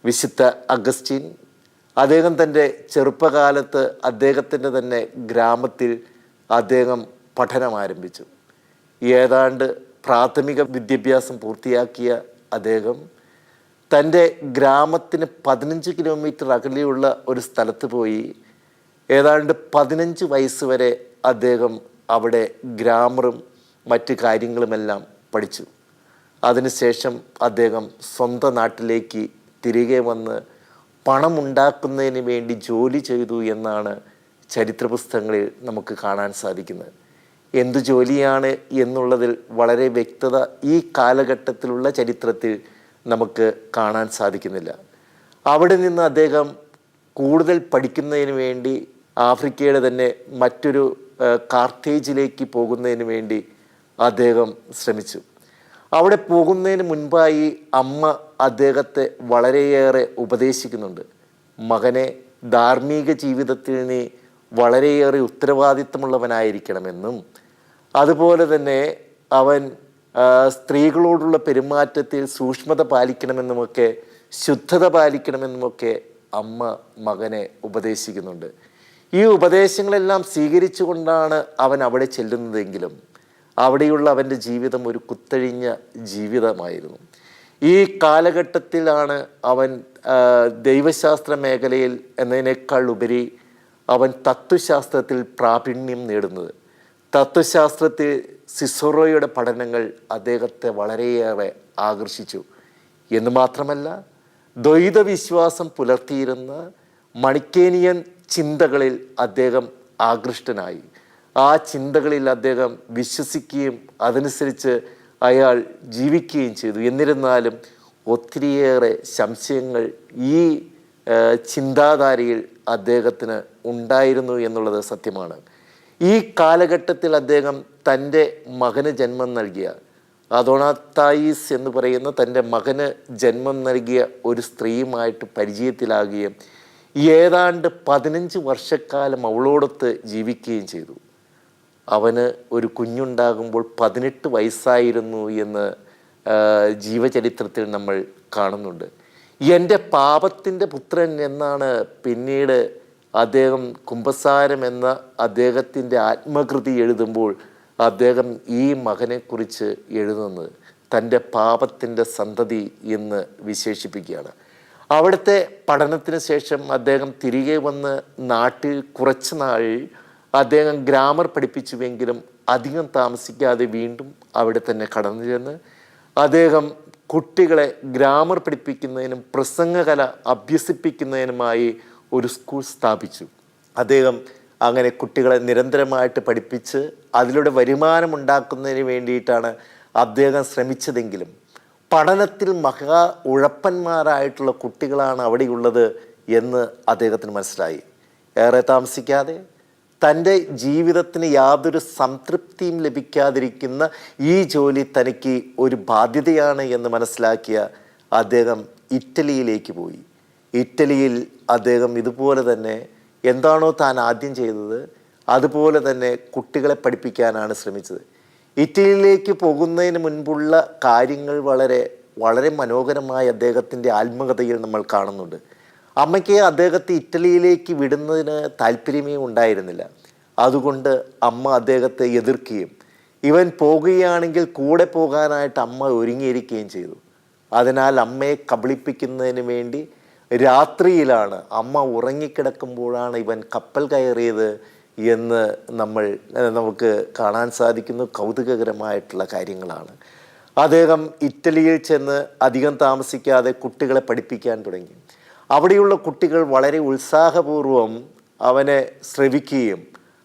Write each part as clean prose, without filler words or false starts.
വിശുദ്ധ അഗസ്റ്റിൻ അദ്ദേഹം തൻ്റെ ചെറുപ്പകാലത്ത് അദ്ദേഹത്തിൻ്റെ തന്നെ ഗ്രാമത്തിൽ അദ്ദേഹം പഠനം ആരംഭിച്ചു. ഏതാണ്ട് പ്രാഥമിക വിദ്യാഭ്യാസം പൂർത്തിയാക്കിയ അദ്ദേഹം തൻ്റെ ഗ്രാമത്തിന് 15 കിലോമീറ്റർ അകലെയുള്ള ഒരു സ്ഥലത്ത് പോയി ഏതാണ്ട് 15 വയസ്സ് വരെ അദ്ദേഹം അവിടെ ഗ്രാമറും മറ്റ് കാര്യങ്ങളുമെല്ലാം പഠിച്ചു. അതിനുശേഷം അദ്ദേഹം സ്വന്തം നാട്ടിലേക്ക് തിരികെ വന്ന് പണമുണ്ടാക്കുന്നതിന് വേണ്ടി ജോലി ചെയ്തു എന്നാണ് ചരിത്ര പുസ്തകങ്ങളിൽ നമുക്ക് കാണാൻ സാധിക്കുന്നത്. എന്തു ജോലിയാണ് എന്നുള്ളതിൽ വളരെ വ്യക്തത ഈ കാലഘട്ടത്തിലുള്ള ചരിത്രത്തിൽ നമുക്ക് കാണാൻ സാധിക്കുന്നില്ല. അവിടെ നിന്ന് അദ്ദേഹം കൂടുതൽ പഠിക്കുന്നതിന് വേണ്ടി ആഫ്രിക്കയുടെ തന്നെ മറ്റൊരു കാർത്തേജിലേക്ക് പോകുന്നതിന് വേണ്ടി അദ്ദേഹം ശ്രമിച്ചു. അവിടെ പോകുന്നതിന് മുൻപായി അമ്മ അദ്ദേഹത്തെ വളരെയേറെ ഉപദേശിക്കുന്നുണ്ട്. മകനെ, ധാർമ്മിക ജീവിതത്തിൽ നീ വളരെയേറെ ഉത്തരവാദിത്തമുള്ളവനായിരിക്കണമെന്നും അതുപോലെ തന്നെ അവൻ സ്ത്രീകളോടുള്ള പെരുമാറ്റത്തിൽ സൂക്ഷ്മത പാലിക്കണമെന്നുമൊക്കെ ശുദ്ധത പാലിക്കണമെന്നുമൊക്കെ അമ്മ മകനെ ഉപദേശിക്കുന്നുണ്ട്. ഈ ഉപദേശങ്ങളെല്ലാം സ്വീകരിച്ചുകൊണ്ടാണ് അവൻ അവിടെ ചെല്ലുന്നതെങ്കിലും അവിടെയുള്ള അവൻ്റെ ജീവിതം ഒരു കുത്തഴിഞ്ഞ ജീവിതമായിരുന്നു. ഈ കാലഘട്ടത്തിലാണ് അവൻ ദൈവശാസ്ത്ര മേഖലയിൽ എന്നതിനേക്കാൾ ഉപരി അവൻ തത്വശാസ്ത്രത്തിൽ പ്രാവീണ്യം നേടുന്നത്. തത്വശാസ്ത്രത്തിൽ സിസറോയുടെ പഠനങ്ങൾ അദ്ദേഹത്തെ വളരെയേറെ ആകർഷിച്ചു. എന്ന് മാത്രമല്ല, ദ്വൈത വിശ്വാസം പുലർത്തിയിരുന്ന മണിക്കേനിയൻ ചിന്തകളിൽ അദ്ദേഹം ആകൃഷ്ടനായി. ആ ചിന്തകളിൽ അദ്ദേഹം വിശ്വസിക്കുകയും അതനുസരിച്ച് അയാൾ ജീവിക്കുകയും ചെയ്തു. എന്നിരുന്നാലും ഒത്തിരിയേറെ സംശയങ്ങൾ ഈ ചിന്താധാരയിൽ അദ്ദേഹത്തിന് ഉണ്ടായിരുന്നു എന്നുള്ളത് സത്യമാണ്. ഈ കാലഘട്ടത്തിൽ അദ്ദേഹം തൻ്റെ മകന് ജന്മം നൽകിയ അദോണാത്തായിസ് എന്ന് പറയുന്ന തൻ്റെ മകന് ജന്മം നൽകിയ ഒരു സ്ത്രീയുമായിട്ട് പരിചയത്തിലാകുകയും ഏതാണ്ട് 15 വർഷക്കാലം അവളോടൊത്ത് ജീവിക്കുകയും ചെയ്തു. അവന് ഒരു കുഞ്ഞുണ്ടാകുമ്പോൾ 18 വയസ്സായിരുന്നു എന്ന് ജീവചരിത്രത്തിൽ നമ്മൾ കാണുന്നുണ്ട്. എൻ്റെ പാപത്തിൻ്റെ പുത്രൻ എന്നാണ് പിന്നീട് അദ്ദേഹം കുമ്പസാരം എന്ന അദ്ദേഹത്തിൻ്റെ ആത്മകൃതി എഴുതുമ്പോൾ അദ്ദേഹം ഈ മകനെക്കുറിച്ച് എഴുതുന്നത് തൻ്റെ പാപത്തിൻ്റെ സന്തതി എന്ന് വിശേഷിപ്പിക്കുകയാണ്. അവിടുത്തെ പഠനത്തിന് ശേഷം അദ്ദേഹം തിരികെ വന്ന് നാട്ടിൽ കുറച്ച് നാൾ അദ്ദേഹം ഗ്രാമർ പഠിപ്പിച്ചുവെങ്കിലും അധികം താമസിക്കാതെ വീണ്ടും അവിടെ തന്നെ കടന്നു ചെന്ന് അദ്ദേഹം കുട്ടികളെ ഗ്രാമർ പഠിപ്പിക്കുന്നതിനും പ്രസംഗകല അഭ്യസിപ്പിക്കുന്നതിനുമായി ഒരു സ്കൂൾ സ്ഥാപിച്ചു. അദ്ദേഹം അങ്ങനെ കുട്ടികളെ നിരന്തരമായിട്ട് പഠിപ്പിച്ച് അതിലൂടെ വരുമാനം ഉണ്ടാക്കുന്നതിന് വേണ്ടിയിട്ടാണ് അദ്ദേഹം ശ്രമിച്ചതെങ്കിലും പഠനത്തിൽ മഹാ ഉഴപ്പന്മാരായിട്ടുള്ള കുട്ടികളാണ് അവിടെയുള്ളത് എന്ന് അദ്ദേഹത്തിന് മനസ്സിലായി. ഏറെ താമസിക്കാതെ തൻ്റെ ജീവിതത്തിന് യാതൊരു സംതൃപ്തിയും ലഭിക്കാതിരിക്കുന്ന ഈ ജോലി തനിക്ക് ഒരു ബാധ്യതയാണ് എന്ന് മനസ്സിലാക്കിയ അദ്ദേഹം ഇറ്റലിയിലേക്ക് പോയി. ഇറ്റലിയിൽ അദ്ദേഹം ഇതുപോലെ തന്നെ എന്താണോ താൻ ആദ്യം ചെയ്തത് അതുപോലെ തന്നെ കുട്ടികളെ പഠിപ്പിക്കാനാണ് ശ്രമിച്ചത്. ഇറ്റലിയിലേക്ക് പോകുന്നതിന് മുൻപുള്ള കാര്യങ്ങൾ വളരെ മനോഹരമായ അദ്ദേഹത്തിൻ്റെ ആത്മകഥയിൽ നമ്മൾ കാണുന്നുണ്ട്. അമ്മയ്ക്ക് അദ്ദേഹത്തെ ഇറ്റലിയിലേക്ക് വിടുന്നതിന് താല്പര്യമേ ഉണ്ടായിരുന്നില്ല. അതുകൊണ്ട് അമ്മ അദ്ദേഹത്തെ എതിർക്കുകയും ഇവൻ പോകുകയാണെങ്കിൽ കൂടെ പോകാനായിട്ട് അമ്മ ഒരുങ്ങിയിരിക്കുകയും ചെയ്തു. അതിനാൽ അമ്മയെ കബളിപ്പിക്കുന്നതിന് വേണ്ടി രാത്രിയിലാണ്, അമ്മ ഉറങ്ങിക്കിടക്കുമ്പോഴാണ് ഇവൻ കപ്പൽ കയറിയത് എന്ന് നമുക്ക് കാണാൻ സാധിക്കുന്നു. കൗതുകകരമായിട്ടുള്ള കാര്യങ്ങളാണ്. അദ്ദേഹം ഇറ്റലിയിൽ ചെന്ന് അധികം താമസിക്കാതെ കുട്ടികളെ പഠിപ്പിക്കാൻ തുടങ്ങി. അവിടെയുള്ള കുട്ടികൾ വളരെ ഉത്സാഹപൂർവം അവനെ ശ്രവിക്കുകയും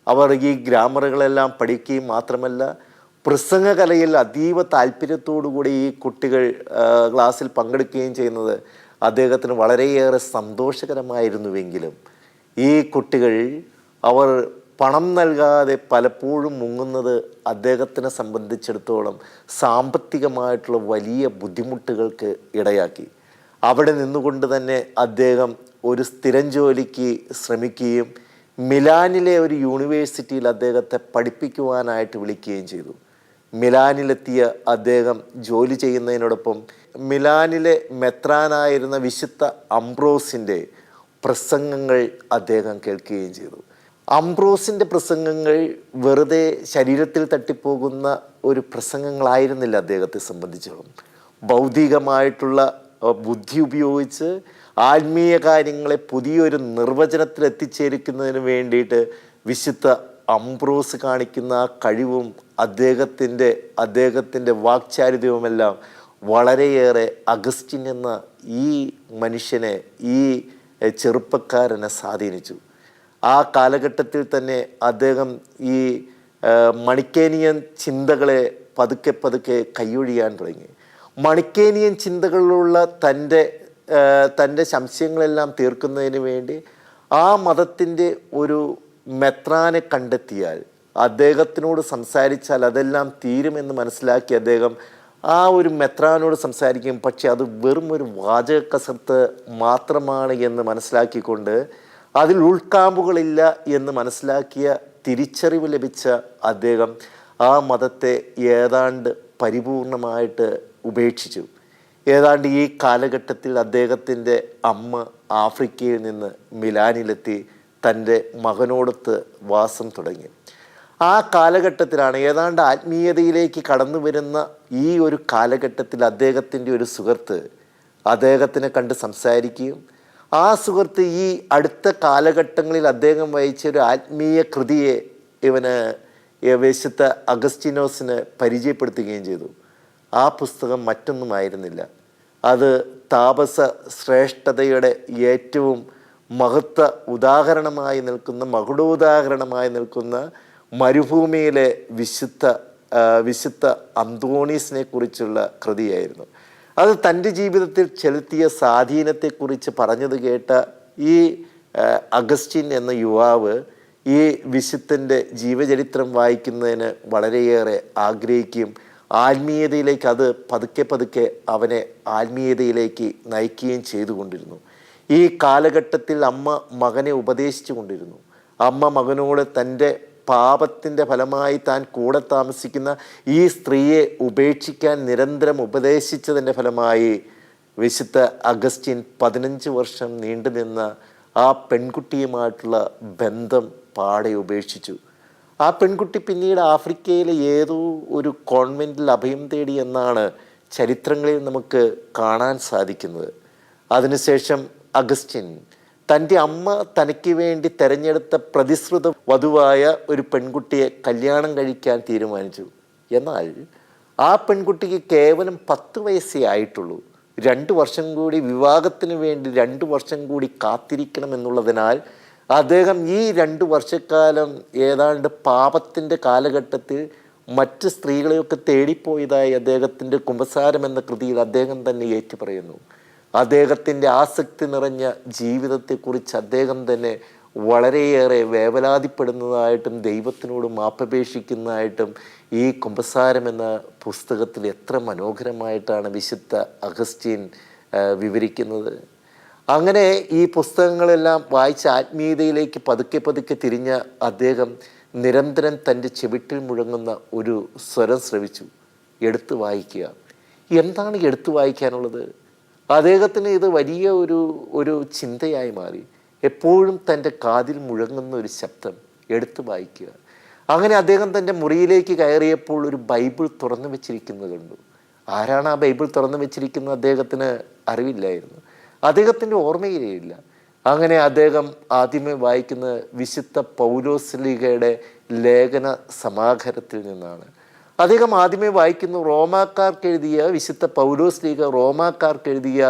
അവർ ഈ ഗ്രാമറുകളെല്ലാം പഠിക്കുകയും മാത്രമല്ല പ്രസംഗകലയിൽ അതീവ താല്പര്യത്തോടുകൂടി ഈ കുട്ടികൾ ക്ലാസ്സിൽ പങ്കെടുക്കുകയും ചെയ്യുന്നത് അദ്ദേഹത്തിന് വളരെയേറെ സന്തോഷകരമായിരുന്നുവെങ്കിലും ഈ കുട്ടികൾ അവർ പണം നൽകാതെ പലപ്പോഴും മുങ്ങുന്നത് അദ്ദേഹത്തിനെ സംബന്ധിച്ചിടത്തോളം സാമ്പത്തികമായിട്ടുള്ള വലിയ ബുദ്ധിമുട്ടുകൾക്ക് ഇടയാക്കി. അവിടെ നിന്നുകൊണ്ട് തന്നെ അദ്ദേഹം ഒരു സ്ഥിരം ജോലിക്ക് ശ്രമിക്കുകയും മിലാനിലെ ഒരു യൂണിവേഴ്സിറ്റിയിൽ അദ്ദേഹത്തെ പഠിപ്പിക്കുവാനായിട്ട് വിളിക്കുകയും ചെയ്തു. മിലാനിലെത്തിയ അദ്ദേഹം ജോലി ചെയ്യുന്നതിനോടൊപ്പം മിലാനിലെ മെത്രാനായിരുന്ന വിശുദ്ധ അംബ്രോസിൻ്റെ പ്രസംഗങ്ങൾ അദ്ദേഹം കേൾക്കുകയും ചെയ്തു. അംബ്രോസിൻ്റെ പ്രസംഗങ്ങൾ വെറുതെ ശരീരത്തിൽ തട്ടിപ്പോകുന്ന ഒരു പ്രസംഗങ്ങളായിരുന്നില്ല അദ്ദേഹത്തെ സംബന്ധിച്ചോളം. ഭൗതികമായിട്ടുള്ള ബുദ്ധി ഉപയോഗിച്ച് ആത്മീയ കാര്യങ്ങളെ പുതിയൊരു നിർവചനത്തിൽ എത്തിച്ചേരിക്കുന്നതിന് വേണ്ടിയിട്ട് വിശുദ്ധ അംബ്രോസ് കാണിക്കുന്ന ആ കഴിവും അദ്ദേഹത്തിൻ്റെ വാക്ചാരിത്യവുമെല്ലാം വളരെയേറെ അഗസ്റ്റിൻ എന്ന ഈ മനുഷ്യനെ, ഈ ചെറുപ്പക്കാരനെ സ്വാധീനിച്ചു. ആ കാലഘട്ടത്തിൽ തന്നെ അദ്ദേഹം ഈ മണിക്കേനിയൻ ചിന്തകളെ പതുക്കെ പതുക്കെ കൈയൊഴിയാൻ തുടങ്ങി. മണിക്കേനിയൻ ചിന്തകളിലുള്ള തൻ്റെ സംശയങ്ങളെല്ലാം തീർക്കുന്നതിന് വേണ്ടി ആ മതത്തിൻ്റെ ഒരു മെത്രാനെ കണ്ടെത്തിയാൽ, അദ്ദേഹത്തിനോട് സംസാരിച്ചാൽ അതെല്ലാം തീരുമെന്ന് മനസ്സിലാക്കി അദ്ദേഹം ആ ഒരു മെത്രാനോട് സംസാരിക്കും. പക്ഷെ അത് വെറും ഒരു വാചക കസർത്ത് മാത്രമാണ് എന്ന് മനസ്സിലാക്കിക്കൊണ്ട് അതിൽ ഉൾക്കാമ്പുകളില്ല എന്ന് മനസ്സിലാക്കിയ തിരിച്ചറിവ് ലഭിച്ച അദ്ദേഹം ആ മതത്തെ ഏതാണ്ട് പരിപൂർണമായിട്ട് ഉപേക്ഷിച്ചു. ഏതാണ്ട് ഈ കാലഘട്ടത്തിൽ അദ്ദേഹത്തിൻ്റെ അമ്മ ആഫ്രിക്കയിൽ നിന്ന് മിലാനിലെത്തി തൻ്റെ മകനോടൊത്ത് വാസം തുടങ്ങി. ആ കാലഘട്ടത്തിലാണ്, ഏതാണ്ട് ആത്മീയതയിലേക്ക് കടന്നു വരുന്ന ഈ ഒരു കാലഘട്ടത്തിൽ അദ്ദേഹത്തിൻ്റെ ഒരു സുഹൃത്ത് അദ്ദേഹത്തിനെ കണ്ട് സംസാരിക്കുകയും ആ സുഹൃത്ത് ഈ അടുത്ത കാലഘട്ടങ്ങളിൽ അദ്ദേഹം വഹിച്ച ഒരു ആത്മീയ കൃതിയെ വിശുദ്ധ അഗസ്റ്റിനോസിന് പരിചയപ്പെടുത്തുകയും ചെയ്തു. ആ പുസ്തകം മറ്റൊന്നുമായിരുന്നില്ല, അത് താപസ ശ്രേഷ്ഠതയുടെ ഏറ്റവും മഹത്വ ഉദാഹരണമായി നിൽക്കുന്ന, മകുടോദാഹരണമായി നിൽക്കുന്ന മരുഭൂമിയിലെ വിശുദ്ധ അന്തോണീസിനെ കുറിച്ചുള്ള കൃതിയായിരുന്നു. അത് തൻ്റെ ജീവിതത്തിൽ ചെലുത്തിയ സ്വാധീനത്തെക്കുറിച്ച് പറഞ്ഞത് കേട്ട ഈ അഗസ്റ്റിൻ എന്ന യുവാവ് ഈ വിശുദ്ധൻ്റെ ജീവചരിത്രം വായിക്കുന്നതിന് വളരെയേറെ ആഗ്രഹിക്കുകയും ആത്മീയതയിലേക്ക് അത് പതുക്കെ പതുക്കെ അവനെ ആത്മീയതയിലേക്ക് നയിക്കുകയും ചെയ്തുകൊണ്ടിരുന്നു. ഈ കാലഘട്ടത്തിൽ അമ്മ മകനെ ഉപദേശിച്ചു കൊണ്ടിരുന്നു. അമ്മ മകനോട് തൻ്റെ പാപത്തിൻ്റെ ഫലമായി താൻ കൂടെ താമസിക്കുന്ന ഈ സ്ത്രീയെ ഉപേക്ഷിക്കാൻ നിരന്തരം ഉപദേശിച്ചതിൻ്റെ ഫലമായി വിശുദ്ധ അഗസ്റ്റിൻ 15 വർഷം നീണ്ടുനിന്ന ആ പെൺകുട്ടിയുമായിട്ടുള്ള ബന്ധം പാടെ ഉപേക്ഷിച്ചു. ആ പെൺകുട്ടി പിന്നീട് ആഫ്രിക്കയിലെ ഏതോ ഒരു കോൺവെൻറ്റിൽ അഭയം തേടി എന്നാണ് ചരിത്രങ്ങളിൽ നമുക്ക് കാണാൻ സാധിക്കുന്നത്. അതിനുശേഷം അഗസ്റ്റിൻ തൻ്റെ അമ്മ തനിക്ക് വേണ്ടി തിരഞ്ഞെടുത്ത പ്രതിശ്രുത വധുവായ ഒരു പെൺകുട്ടിയെ കല്യാണം കഴിക്കാൻ തീരുമാനിച്ചു. എന്നാൽ ആ പെൺകുട്ടിക്ക് കേവലം 10 വയസ്സേ ആയിട്ടുള്ളൂ. 2 വർഷം കൂടി, വിവാഹത്തിന് വേണ്ടി 2 വർഷം കൂടി കാത്തിരിക്കണമെന്നുള്ളതിനാൽ അദ്ദേഹം ഈ 2 വർഷക്കാലം ഏതാണ്ട് പാപത്തിൻ്റെ കാലഘട്ടത്തിൽ മറ്റ് സ്ത്രീകളെയൊക്കെ തേടിപ്പോയതായി അദ്ദേഹത്തിൻ്റെ കുമ്പസാരം എന്ന കൃതിയിൽ അദ്ദേഹം തന്നെ ഏറ്റുപറയുന്നു. അദ്ദേഹത്തിൻ്റെ ആസക്തി നിറഞ്ഞ ജീവിതത്തെക്കുറിച്ച് അദ്ദേഹം തന്നെ വളരെയേറെ വേവലാതിപ്പെടുന്നതായിട്ടും ദൈവത്തിനോട് മാപ്പപേക്ഷിക്കുന്നതായിട്ടും ഈ കുമ്പസാരം എന്ന പുസ്തകത്തിൽ എത്ര മനോഹരമായിട്ടാണ് വിശുദ്ധ അഗസ്റ്റിൻ വിവരിക്കുന്നത്. അങ്ങനെ ഈ പുസ്തകങ്ങളെല്ലാം വായിച്ച ആത്മീയതയിലേക്ക് പതുക്കെ പതുക്കെ തിരിഞ്ഞ അദ്ദേഹം നിരന്തരം തൻ്റെ ചെവിട്ടിൽ മുഴങ്ങുന്ന ഒരു സ്വരം ശ്രവിച്ചു: എടുത്തു വായിക്കുക. എന്താണ് എടുത്തു വായിക്കാനുള്ളത്? അദ്ദേഹത്തിന് ഇത് വലിയ ഒരു ചിന്തയായി മാറി. എപ്പോഴും തൻ്റെ കാതിൽ മുഴങ്ങുന്ന ഒരു ശബ്ദം: എടുത്തു വായിക്കുക. അങ്ങനെ അദ്ദേഹം തൻ്റെ മുറിയിലേക്ക് കയറിയപ്പോൾ ഒരു ബൈബിൾ തുറന്നു വെച്ചിരിക്കുന്നത് കണ്ടു. ആരാണ് ആ ബൈബിൾ തുറന്നു വെച്ചിരിക്കുന്നത് അദ്ദേഹത്തിന് അറിവില്ലായിരുന്നു, അദ്ദേഹത്തിൻ്റെ ഓർമ്മയിലേയില്ല. അങ്ങനെ അദ്ദേഹം ആദ്യമേ വായിക്കുന്ന വിശുദ്ധ പൗലോസ്ലീഗയുടെ ലേഖന സമാഹാരത്തിൽ നിന്നാണ്. അദ്ദേഹം ആദ്യമേ വായിക്കുന്നു റോമാക്കാർക്ക് എഴുതിയ, വിശുദ്ധ പൗലോസ്ലീഗ റോമാക്കാർക്ക് എഴുതിയ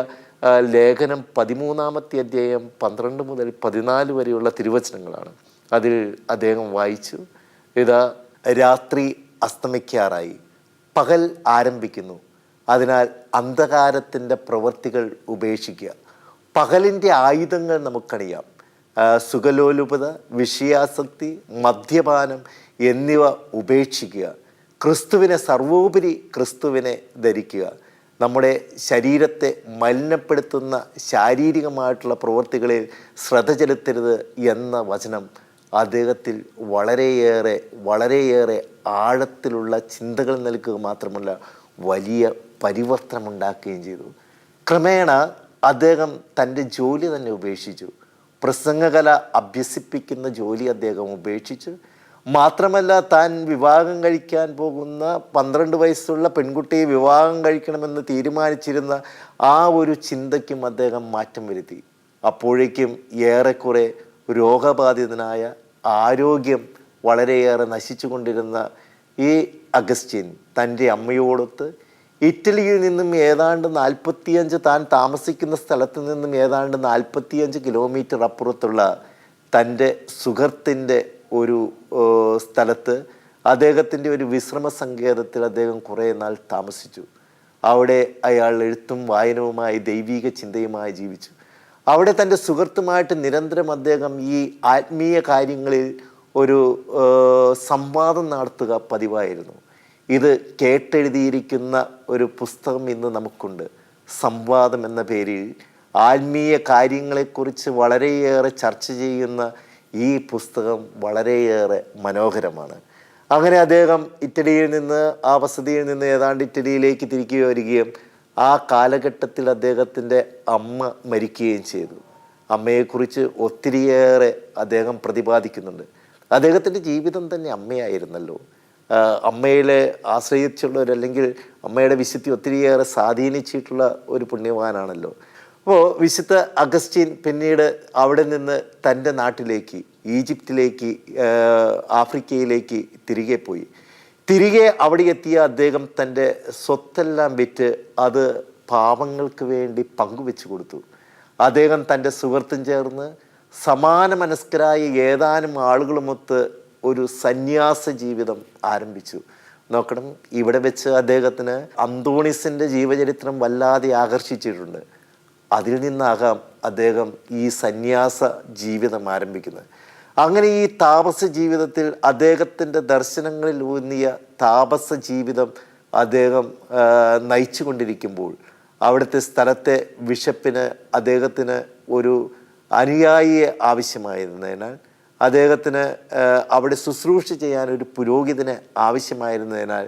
ലേഖനം 13-ാമത്തെ അധ്യായം 12 മുതൽ 14 വരെയുള്ള തിരുവചനങ്ങളാണ്. അതിൽ അദ്ദേഹം വായിച്ചു: ഇതാ രാത്രി അസ്തമിക്കാറായി, പകൽ ആരംഭിക്കുന്നു. അതിനാൽ അന്ധകാരത്തിൻ്റെ പ്രവൃത്തികൾ ഉപേക്ഷിക്കുക. പകലിൻ്റെ ആയുധങ്ങൾ നമുക്കറിയാം: സുഖലോലുപത, വിഷയാസക്തി, മദ്യപാനം എന്നിവ ഉപേക്ഷിക്കുക. ക്രിസ്തുവിനെ, സർവോപരി ക്രിസ്തുവിനെ ധരിക്കുക. നമ്മുടെ ശരീരത്തെ മലിനപ്പെടുത്തുന്ന ശാരീരികമായിട്ടുള്ള പ്രവൃത്തികളിൽ ശ്രദ്ധ ചെലുത്തരുത് എന്ന വചനം അദ്ദേഹത്തിൽ വളരെയേറെ ആഴത്തിലുള്ള ചിന്തകൾ നൽകുക മാത്രമല്ല വലിയ പരിവർത്തനമുണ്ടാക്കുകയും ചെയ്തു. ക്രമേണ അദ്ദേഹം തൻ്റെ ജോലി തന്നെ ഉപേക്ഷിച്ചു. പ്രസംഗകല അഭ്യസിപ്പിക്കുന്ന ജോലി അദ്ദേഹം ഉപേക്ഷിച്ചു. മാത്രമല്ല, താൻ വിവാഹം കഴിക്കാൻ പോകുന്ന 12 വയസ്സുള്ള പെൺകുട്ടിയെ വിവാഹം കഴിക്കണമെന്ന് തീരുമാനിച്ചിരുന്ന ആ ഒരു ചിന്തയ്ക്കും അദ്ദേഹം മാറ്റം വരുത്തി. അപ്പോഴേക്കും ഏറെക്കുറെ രോഗബാധിതനായ, ആരോഗ്യം വളരെയേറെ നശിച്ചുകൊണ്ടിരുന്ന ഈ അഗസ്റ്റിൻ തൻ്റെ അമ്മയോടൊത്ത് ഇറ്റലിയിൽ നിന്നും ഏതാണ്ട് 45, താൻ താമസിക്കുന്ന സ്ഥലത്ത് നിന്നും ഏതാണ്ട് 45 കിലോമീറ്റർ അപ്പുറത്തുള്ള തൻ്റെ സുഹൃത്തിൻ്റെ ഒരു സ്ഥലത്ത് അദ്ദേഹത്തിൻ്റെ ഒരു വിശ്രമ സങ്കേതത്തിൽ അദ്ദേഹം കുറേ നാൾ താമസിച്ചു. അവിടെ അയാൾ എഴുത്തും വായനവുമായി ദൈവിക ചിന്തയുമായി ജീവിച്ചു. അവിടെ തൻ്റെ സുഹൃത്തുമായിട്ട് നിരന്തരം അദ്ദേഹം ഈ ആത്മീയ കാര്യങ്ങളിൽ ഒരു സംവാദം നടത്തുക പതിവായിരുന്നു. ഇത് കേട്ടെഴുതിയിരിക്കുന്ന ഒരു പുസ്തകം ഇന്ന് നമുക്കുണ്ട്. സംവാദം എന്ന പേരിൽ ആത്മീയ കാര്യങ്ങളെക്കുറിച്ച് വളരെയേറെ ചർച്ച ചെയ്യുന്ന ഈ പുസ്തകം വളരെയേറെ മനോഹരമാണ്. അങ്ങനെ അദ്ദേഹം ഇറ്റലിയിൽ നിന്ന്, ആ വസതിയിൽ നിന്ന് ഏതാണ്ട് ഇറ്റലിയിലേക്ക് തിരികെ വരികയും ആ കാലഘട്ടത്തിൽ അദ്ദേഹത്തിൻ്റെ അമ്മ മരിക്കുകയും ചെയ്തു. അമ്മയെക്കുറിച്ച് ഒത്തിരിയേറെ അദ്ദേഹം പ്രതിപാദിക്കുന്നുണ്ട്. അദ്ദേഹത്തിൻ്റെ ജീവിതം തന്നെ അമ്മയായിരുന്നല്ലോ. അമ്മയെ ആശ്രയിച്ചുള്ളവരല്ലെങ്കിൽ അമ്മയുടെ വിശുദ്ധി ഒത്തിരിയേറെ സ്വാധീനിച്ചിട്ടുള്ള ഒരു പുണ്യവാനാണല്ലോ. അപ്പോൾ വിശുദ്ധ അഗസ്റ്റിൻ പിന്നീട് അവിടെ നിന്ന് തൻ്റെ നാട്ടിലേക്ക്, ഈജിപ്തിലേക്ക്, ആഫ്രിക്കയിലേക്ക് തിരികെ പോയി. തിരികെ അവിടെ എത്തിയ അദ്ദേഹം തൻ്റെ സ്വത്തെല്ലാം വിറ്റ് അത് പാവങ്ങൾക്ക് വേണ്ടി പങ്കുവെച്ചു കൊടുത്തു. അദ്ദേഹം തൻ്റെ സുഹൃത്തും ചേർന്ന് സമാന മനസ്കരായ ഏതാനും ആളുകളുമൊത്ത് ഒരു സന്യാസ ജീവിതം ആരംഭിച്ചു. നോക്കണം, ഇവിടെ വെച്ച് അദ്ദേഹത്തിന് അന്തോണീസിൻ്റെ ജീവചരിത്രം വല്ലാതെ ആകർഷിച്ചിട്ടുണ്ട്. അതിൽ നിന്നാകാം അദ്ദേഹം ഈ സന്യാസ ജീവിതം ആരംഭിക്കുന്നത്. അങ്ങനെ ഈ താപസ ജീവിതത്തിൽ അദ്ദേഹത്തിൻ്റെ ദർശനങ്ങളിൽ ഊന്നിയ താപസ ജീവിതം അദ്ദേഹം നയിച്ചു കൊണ്ടിരിക്കുമ്പോൾ അവിടുത്തെ സ്ഥലത്തെ ബിഷപ്പിന് അദ്ദേഹത്തിന് ഒരു അനുയായിയെ ആവശ്യമായിരുന്നതിനാൽ, അദ്ദേഹത്തിന് അവിടെ ശുശ്രൂഷ ചെയ്യാൻ ഒരു പുരോഹിതനെ ആവശ്യമായിരുന്നതിനാൽ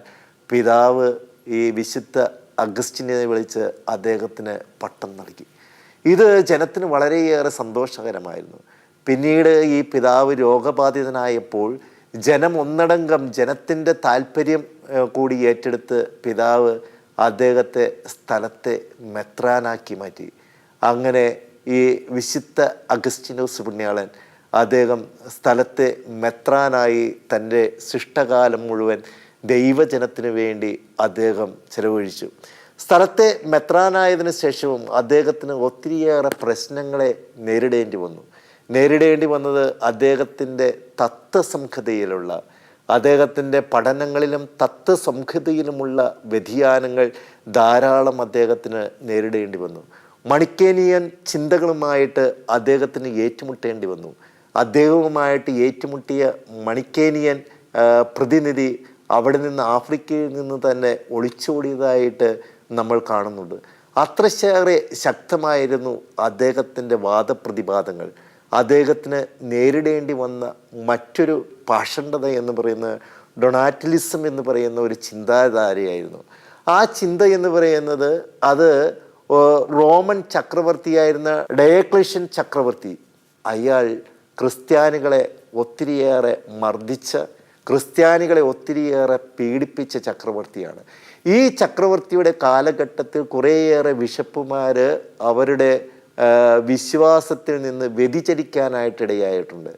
പിതാവ് ഈ വിശുദ്ധ അഗസ്റ്റിനെ വിളിച്ച് അദ്ദേഹത്തിന് പട്ടം നൽകി. ഇത് ജനത്തിന് വളരെയേറെ സന്തോഷകരമായിരുന്നു. പിന്നീട് ഈ പിതാവ് രോഗബാധിതനായപ്പോൾ ജനം ഒന്നടങ്കം ജനത്തിൻ്റെ താല്പര്യം കൂടി ഏറ്റെടുത്ത് പിതാവ് അദ്ദേഹത്തെ സ്ഥലത്തെ മെത്രാനാക്കി മാറ്റി. അങ്ങനെ ഈ വിശുദ്ധ അഗസ്റ്റിനോസ് പുണ്യാളൻ അദ്ദേഹം സ്ഥലത്തെ മെത്രാനായി തൻ്റെ ശിഷ്ടകാലം മുഴുവൻ ദൈവജനത്തിന് വേണ്ടി അദ്ദേഹം ചെലവഴിച്ചു. സ്ഥലത്തെ മെത്രാനായതിനു ശേഷവും അദ്ദേഹത്തിന് ഒത്തിരിയേറെ പ്രശ്നങ്ങളെ നേരിടേണ്ടി വന്നത് അദ്ദേഹത്തിൻ്റെ തത്വസംഹിതയിലുള്ള, അദ്ദേഹത്തിൻ്റെ പഠനങ്ങളിലും തത്വസംഹിതയിലുമുള്ള വ്യതിയാനങ്ങൾ ധാരാളം അദ്ദേഹത്തിന് നേരിടേണ്ടി വന്നു. മണിക്കേനിയൻ ചിന്തകളുമായിട്ട് അദ്ദേഹത്തിന് ഏറ്റുമുട്ടേണ്ടി വന്നു. അദ്ദേഹവുമായിട്ട് ഏറ്റുമുട്ടിയ മണിക്കേനിയൻ പ്രതിനിധി അവിടെ നിന്ന്, ആഫ്രിക്കയിൽ നിന്ന് തന്നെ ഒളിച്ചോടിയതായിട്ട് നമ്മൾ കാണുന്നുണ്ട്. അത്രയേറെ ശക്തമായിരുന്നു അദ്ദേഹത്തിൻ്റെ വാദപ്രതിവാദങ്ങൾ. അദ്ദേഹത്തിന് നേരിടേണ്ടി വന്ന മറ്റൊരു പാഷണ്ഡത എന്ന് പറയുന്നത് ഡൊണാറ്റിലിസം എന്ന് പറയുന്ന ഒരു ചിന്താധാരയായിരുന്നു. ആ ചിന്ത എന്ന് പറയുന്നത് അത് റോമൻ ചക്രവർത്തിയായിരുന്ന ഡയക്ലീഷ്യൻ ചക്രവർത്തി, അയാൾ ക്രിസ്ത്യാനികളെ ഒത്തിരിയേറെ മർദ്ദിച്ച, ക്രിസ്ത്യാനികളെ ഒത്തിരിയേറെ പീഡിപ്പിച്ച ചക്രവർത്തിയാണ്. ഈ ചക്രവർത്തിയുടെ കാലഘട്ടത്തിൽ കുറേയേറെ ബിഷപ്പുമാർ അവരുടെ വിശ്വാസത്തിൽ നിന്ന് വ്യതിചലിക്കാനായിട്ടിടയായിട്ടുണ്ട്.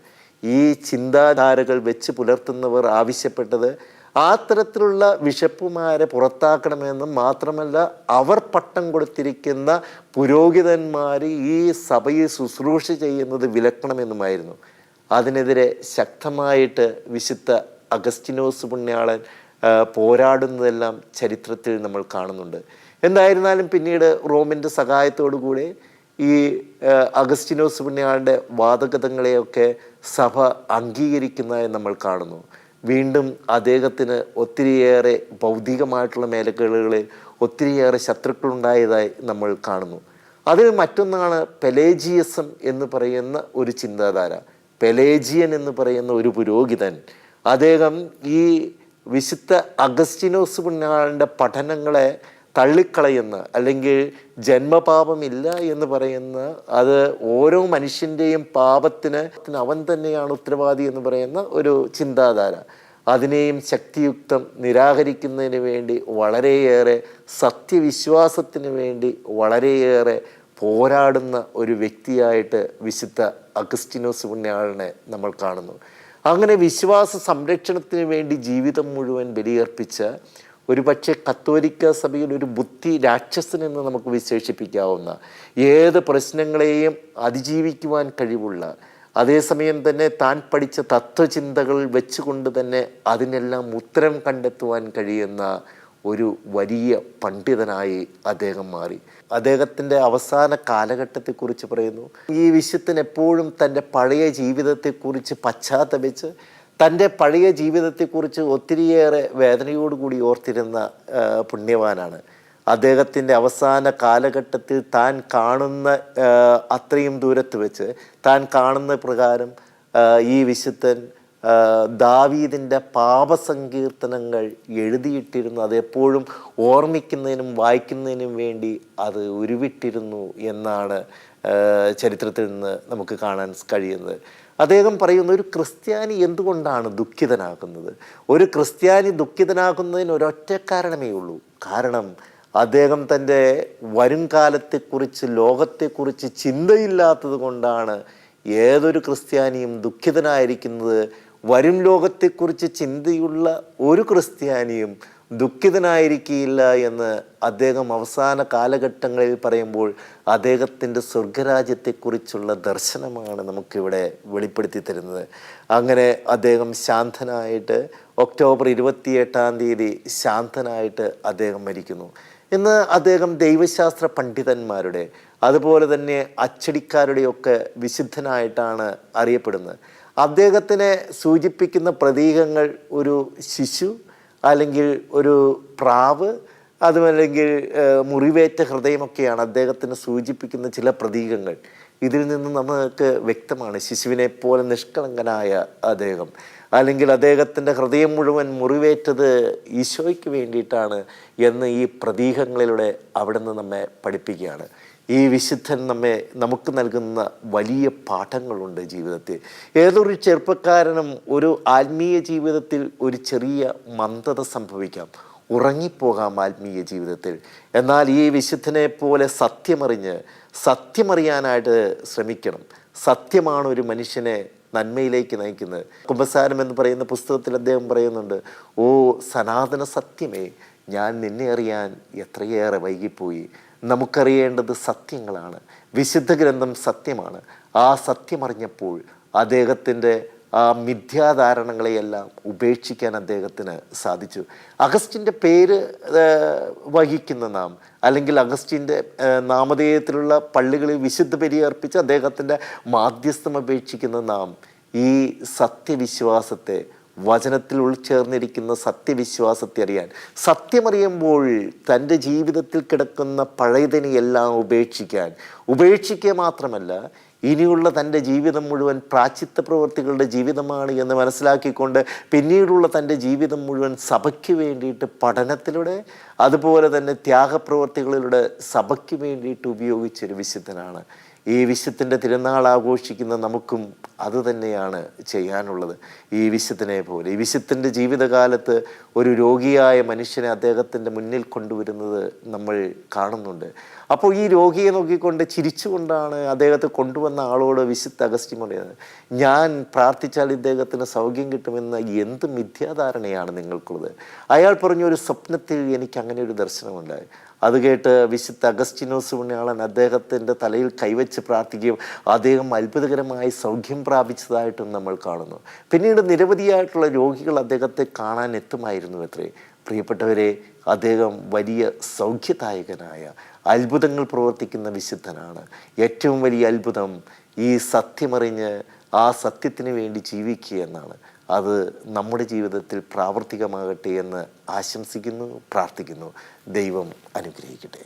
ഈ ചിന്താധാരകൾ വെച്ച് പുലർത്തുന്നവർ ആവശ്യപ്പെട്ടത് ആ തരത്തിലുള്ള ബിഷപ്പുമാരെ പുറത്താക്കണമെന്നും, മാത്രമല്ല അവർ പട്ടം കൊടുത്തിരിക്കുന്ന പുരോഹിതന്മാർ ഈ സഭയിൽ ശുശ്രൂഷ ചെയ്യുന്നത് വിലക്കണമെന്നുമായിരുന്നു. അതിനെതിരെ ശക്തമായിട്ട് വിശുദ്ധ അഗസ്റ്റിനോസ് പുണ്യാളൻ പോരാടുന്നതെല്ലാം ചരിത്രത്തിൽ നമ്മൾ കാണുന്നുണ്ട്. എന്തായിരുന്നാലും പിന്നീട് റോമിൻ്റെ സഹായത്തോടു കൂടി ഈ അഗസ്റ്റിനോസ് പുണ്യാളൻ്റെ വാദഗതങ്ങളെയൊക്കെ സഭ അംഗീകരിക്കുന്നതായി നമ്മൾ കാണുന്നു. വീണ്ടും അദ്ദേഹത്തിന് ഒത്തിരിയേറെ ഭൗതികമായിട്ടുള്ള മേഖലകളിൽ ഒത്തിരിയേറെ ശത്രുക്കളുണ്ടായതായി നമ്മൾ കാണുന്നു. അതിൽ മറ്റൊന്നാണ് പെലേജിയസം എന്ന് പറയുന്ന ഒരു ചിന്താധാര. പെലേജിയൻ എന്ന് പറയുന്ന ഒരു പുരോഹിതൻ, അദ്ദേഹം ഈ വിശുദ്ധ അഗസ്റ്റിനോസ് പുണ്യാളൻ്റെ പഠനങ്ങളെ തള്ളിക്കളയുന്ന, അല്ലെങ്കിൽ ജന്മപാപമില്ല എന്ന് പറയുന്ന, അത് ഓരോ മനുഷ്യൻ്റെയും പാപത്തിന് അവൻ തന്നെയാണ് ഉത്തരവാദി എന്ന് പറയുന്ന ഒരു ചിന്താധാര, അതിനെയും ശക്തിയുക്തം നിരാകരിക്കുന്നതിന് വേണ്ടി വളരെയേറെ സത്യവിശ്വാസത്തിന് വേണ്ടി വളരെയേറെ പോരാടുന്ന ഒരു വ്യക്തിയായിട്ട് വിശുദ്ധ അഗസ്റ്റിനോസ് പുണ്യാളനെ നമ്മൾ കാണുന്നു. അങ്ങനെ വിശ്വാസ സംരക്ഷണത്തിന് വേണ്ടി ജീവിതം മുഴുവൻ ബലിയർപ്പിച്ച ഒരുപക്ഷെ കത്തോലിക്ക സഭയിൽ ഒരു ബുദ്ധി രാക്ഷസനെന്ന് നമുക്ക് വിശേഷിപ്പിക്കാവുന്ന, ഏത് പ്രശ്നങ്ങളെയും അതിജീവിക്കുവാൻ കഴിവുള്ള, അതേസമയം തന്നെ താൻ പഠിച്ച തത്വചിന്തകൾ വെച്ചുകൊണ്ട് തന്നെ അതിനെല്ലാം ഉത്തരം കണ്ടെത്തുവാൻ കഴിയുന്ന ഒരു വലിയ പണ്ഡിതനായി അദ്ദേഹം മാറി. അദ്ദേഹത്തിൻ്റെ അവസാന കാലഘട്ടത്തെക്കുറിച്ച് പറയുന്നു, ഈ വിശുദ്ധൻ എപ്പോഴും തൻ്റെ പഴയ ജീവിതത്തെക്കുറിച്ച് പശ്ചാത്തപിച്ച് തൻ്റെ പഴയ ജീവിതത്തെക്കുറിച്ച് ഒത്തിരിയേറെ വേദനയോടുകൂടി ഓർത്തിരുന്ന പുണ്യവാനാണ്. അദ്ദേഹത്തിൻ്റെ അവസാന കാലഘട്ടത്തിൽ താൻ കാണുന്ന അത്രയും ദൂരത്ത് വെച്ച് താൻ കാണുന്ന പ്രകാരം ഈ വിശുദ്ധൻ ദാവീദിൻ്റെ പാപസങ്കീർത്തനങ്ങൾ എഴുതിയിട്ടിരുന്നു. അതെപ്പോഴും ഓർമ്മിക്കുന്നതിനും വായിക്കുന്നതിനും വേണ്ടി അത് ഉരുവിട്ടിരുന്നു എന്നാണ് ചരിത്രത്തിൽ നിന്ന് നമുക്ക് കാണാൻ കഴിയുന്നത്. അദ്ദേഹം പറയുന്ന, ഒരു ക്രിസ്ത്യാനി എന്തുകൊണ്ടാണ് ദുഃഖിതനാകുന്നത്? ഒരു ക്രിസ്ത്യാനി ദുഃഖിതനാകുന്നതിന് ഒരൊറ്റ കാരണമേ ഉള്ളൂ. കാരണം അദ്ദേഹം തൻ്റെ വരും കാലത്തെക്കുറിച്ച്, ലോകത്തെക്കുറിച്ച് ചിന്തയില്ലാത്തത് കൊണ്ടാണ് ഏതൊരു ക്രിസ്ത്യാനിയും ദുഃഖിതനായിരിക്കുന്നത്. വരും ലോകത്തെക്കുറിച്ച് ചിന്തയുള്ള ഒരു ക്രിസ്ത്യാനിയും ദുഃഖിതനായിരിക്കില്ല എന്ന് അദ്ദേഹം അവസാന കാലഘട്ടങ്ങളിൽ പറയുമ്പോൾ അദ്ദേഹത്തിൻ്റെ സ്വർഗരാജ്യത്തെക്കുറിച്ചുള്ള ദർശനമാണ് നമുക്കിവിടെ വെളിപ്പെടുത്തി തരുന്നത്. അങ്ങനെ അദ്ദേഹം ശാന്തനായിട്ട് ഒക്ടോബർ 28 ശാന്തനായിട്ട് അദ്ദേഹം മരിക്കുന്നു. ഇന്ന് അദ്ദേഹം ദൈവശാസ്ത്ര പണ്ഡിതന്മാരുടെ അതുപോലെ തന്നെ അച്ചടിക്കാരുടെയൊക്കെ വിശുദ്ധനായിട്ടാണ് അറിയപ്പെടുന്നത്. അദ്ദേഹത്തിനെ സൂചിപ്പിക്കുന്ന പ്രതീകങ്ങൾ ഒരു ശിശു, അല്ലെങ്കിൽ ഒരു പ്രാവ്, അതുമല്ലെങ്കിൽ മുറിവേറ്റ ഹൃദയമൊക്കെയാണ് അദ്ദേഹത്തിന് സൂചിപ്പിക്കുന്ന ചില പ്രതീകങ്ങൾ. ഇതിൽ നിന്ന് നമുക്ക് വ്യക്തമാണ് ശിശുവിനെ പോലെ നിഷ്കളങ്കനായ അദ്ദേഹം, അല്ലെങ്കിൽ അദ്ദേഹത്തിൻ്റെ ഹൃദയം മുഴുവൻ മുറിവേറ്റത് ഈശോയ്ക്ക് വേണ്ടിയിട്ടാണ് എന്ന് ഈ പ്രതീകങ്ങളിലൂടെ അവിടെ നിന്ന് നമ്മെ പഠിപ്പിക്കുകയാണ്. ഈ വിശുദ്ധൻ നമുക്ക് നൽകുന്ന വലിയ പാഠങ്ങളുണ്ട് ജീവിതത്തിൽ. ഏതൊരു ചെറുപ്പക്കാരനും ഒരു ആത്മീയ ജീവിതത്തിൽ ഒരു ചെറിയ മന്ദത സംഭവിക്കാം, ഉറങ്ങിപ്പോകാം ആത്മീയ ജീവിതത്തിൽ. എന്നാൽ ഈ വിശുദ്ധനെ പോലെ സത്യമറിയാനായിട്ട് ശ്രമിക്കണം. സത്യമാണ് ഒരു മനുഷ്യനെ നന്മയിലേക്ക് നയിക്കുന്നത്. കുമ്പസാരം എന്ന് പറയുന്ന പുസ്തകത്തിൽ അദ്ദേഹം പറയുന്നുണ്ട്, ഓ സനാതന സത്യമേ, ഞാൻ നിന്നെ അറിയാൻ എത്രയേറെ വൈകിപ്പോയി. നമുക്കറിയേണ്ടത് സത്യങ്ങളാണ്. വിശുദ്ധ ഗ്രന്ഥം സത്യമാണ്. ആ സത്യമറിഞ്ഞപ്പോൾ അദ്ദേഹത്തിൻ്റെ ആ മിഥ്യാധാരണകളെയെല്ലാം ഉപേക്ഷിക്കാൻ അദ്ദേഹത്തിന് സാധിച്ചു. അഗസ്റ്റിൻ്റെ പേര് വഹിക്കുന്ന നാം, അല്ലെങ്കിൽ അഗസ്റ്റിൻ്റെ നാമധേയത്തിലുള്ള പള്ളികളിൽ വിശുദ്ധ ബലി അർപ്പിച്ച് അദ്ദേഹത്തിൻ്റെ മാധ്യസ്ഥം അപേക്ഷിക്കുന്ന നാം ഈ സത്യവിശ്വാസത്തെ, വചനത്തിൽ ഉൾച്ചേർന്നിരിക്കുന്ന സത്യവിശ്വാസത്തെ അറിയാൻ, സത്യമറിയുമ്പോൾ തൻ്റെ ജീവിതത്തിൽ കിടക്കുന്ന പഴയതിനെയെല്ലാം ഉപേക്ഷിക്കുക മാത്രമല്ല, ഇനിയുള്ള തൻ്റെ ജീവിതം മുഴുവൻ പ്രായശ്ചിത്ത പ്രവൃത്തികളുടെ ജീവിതമാണ് എന്ന് മനസ്സിലാക്കിക്കൊണ്ട് പിന്നീടുള്ള തൻ്റെ ജീവിതം മുഴുവൻ സഭയ്ക്ക് വേണ്ടിയിട്ട് പഠനത്തിലൂടെ, അതുപോലെ തന്നെ ത്യാഗപ്രവൃത്തികളിലൂടെ സഭയ്ക്ക് വേണ്ടിയിട്ട് ഉപയോഗിച്ചൊരു വിശുദ്ധനാണ്. ഈ വിശുദ്ധൻ്റെ തിരുനാൾ ആഘോഷിക്കുന്ന നമുക്കും അതുതന്നെയാണ് ചെയ്യാനുള്ളത്. ഈ വിശുദ്ധനെ പോലെ ഈ വിശുദ്ധൻ്റെ ജീവിതകാലത്ത് ഒരു രോഗിയായ മനുഷ്യനെ അദ്ദേഹത്തിൻ്റെ മുന്നിൽ കൊണ്ടുവരുന്നത് നമ്മൾ കാണുന്നുണ്ട്. അപ്പോൾ ഈ രോഗിയെ നോക്കിക്കൊണ്ട് ചിരിച്ചുകൊണ്ടാണ് അദ്ദേഹത്തെ കൊണ്ടുവന്ന ആളോട് വിശുദ്ധ അഗസ്റ്റിൻ പറയുന്നത്, ഞാൻ പ്രാർത്ഥിച്ചാൽ ഇദ്ദേഹത്തിന് സൗഖ്യം കിട്ടുമെന്ന എന്ത് മിഥ്യാധാരണയാണ് നിങ്ങൾക്കുള്ളത്? അയാൾ പറഞ്ഞു, ഒരു സ്വപ്നത്തിൽ എനിക്ക് അങ്ങനെ ഒരു ദർശനമുണ്ടായി. അത് കേട്ട് വിശുദ്ധ അഗസ്റ്റിനോസ് പുണ്യാളൻ അദ്ദേഹത്തിൻ്റെ തലയിൽ കൈവച്ച് പ്രാർത്ഥിക്കുകയും അദ്ദേഹം അത്ഭുതകരമായി സൗഖ്യം പ്രാപിച്ചതായിട്ടും നമ്മൾ കാണുന്നു. പിന്നീട് നിരവധിയായിട്ടുള്ള രോഗികൾ അദ്ദേഹത്തെ കാണാൻ എത്തുമായിരുന്നു അത്രേ. പ്രിയപ്പെട്ടവരെ, അദ്ദേഹം വലിയ സൗഖ്യദായകനായ, അത്ഭുതങ്ങൾ പ്രവർത്തിക്കുന്ന വിശുദ്ധനാണ്. ഏറ്റവും വലിയ അത്ഭുതം ഈ സത്യമറിഞ്ഞ് ആ സത്യത്തിന് വേണ്ടി ജീവിക്കുക എന്നാണ്. അത് നമ്മുടെ ജീവിതത്തിൽ പ്രാവർത്തികമാകട്ടെ എന്ന് ആശംസിക്കുന്നു, പ്രാർത്ഥിക്കുന്നു. ദൈവം അനുഗ്രഹിക്കട്ടെ.